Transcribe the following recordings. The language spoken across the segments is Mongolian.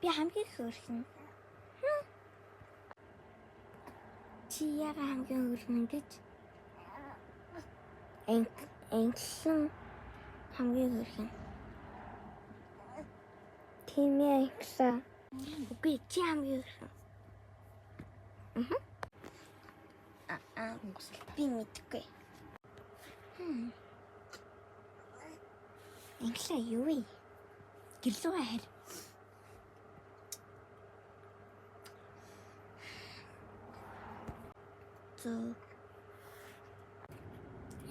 Би хамгийн хөөрхөн. Чи яга хамгийн хөөрхөн гэж? Англисан хамгийн хөөрхөн. Тийм ээ англиса. Үгүй чи хамгийн хөөрхөн. Би мэдгүй. Англиа юу вэ? Гэрлүүгээ харь.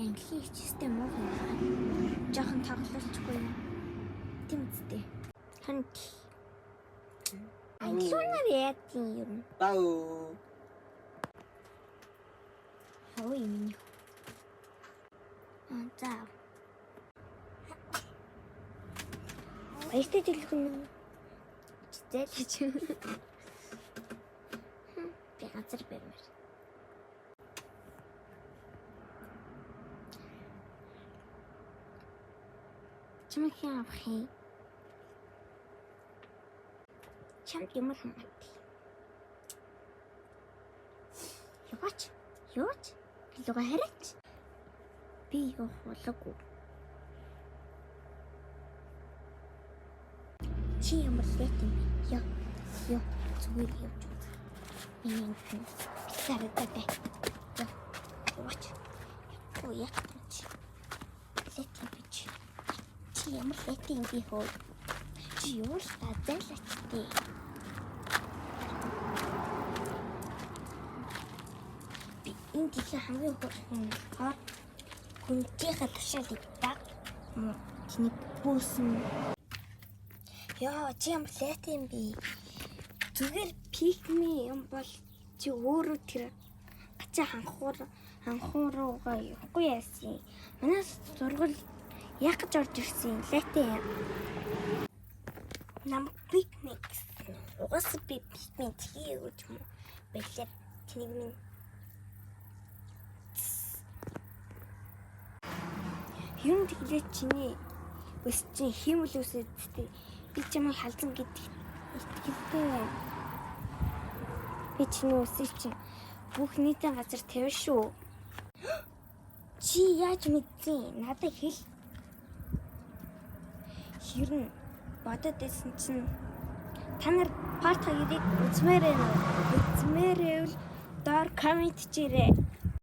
Англи хичээстэй муу байна. Жохон тоглолцгүй юм. Тийм үстэй. Хант. Англиунаар яа тийм юм. Бау. Ой минь. За. Баяртай төлөх нь. Зээлж. Би газар баймаар. Чамхи авахи. Чамд ямар хамаатай. Юуч? Луга хараач. Би юу болоогүй. Чи ямар лэт юм бэ? Ёо. Зүгээр явж байна. Минь сарататай. Юуч? Ой яах вэ? Лэт юм бич. Чи ямар лэт юм бэ хөө? Чи юу л таатай. Энэ дэглээ хамгийн хөөрхөн болохоор хүнтийнхээ тушаалыг даг чиний бөөсөн. Яа чи ямар лэт юм бэ? Зүгээр пикми юм бол чи өөрөө тэр гачаа ханхууруугаа явахгүй яасан. Манай сургууль яг гэж орж ирсэн лэт юм. Нам пикми угаас би пикми хийгээгүй юм уу? Бэлэр чиний минь юм тэглээ чиний өс чинь хиймэл үсэдтэй би чамайг халзан гэдэг итгэлтэй байна. Би чиний өсөй чинь бүх нийтийн газар тавь шүү. Чи яаж мэдсэн? Надад хэл. Хэрнэ бодод байсан чинь та нар парт хоёрыг үзмээрээ үзмээрээвэл доор комент хийрээ.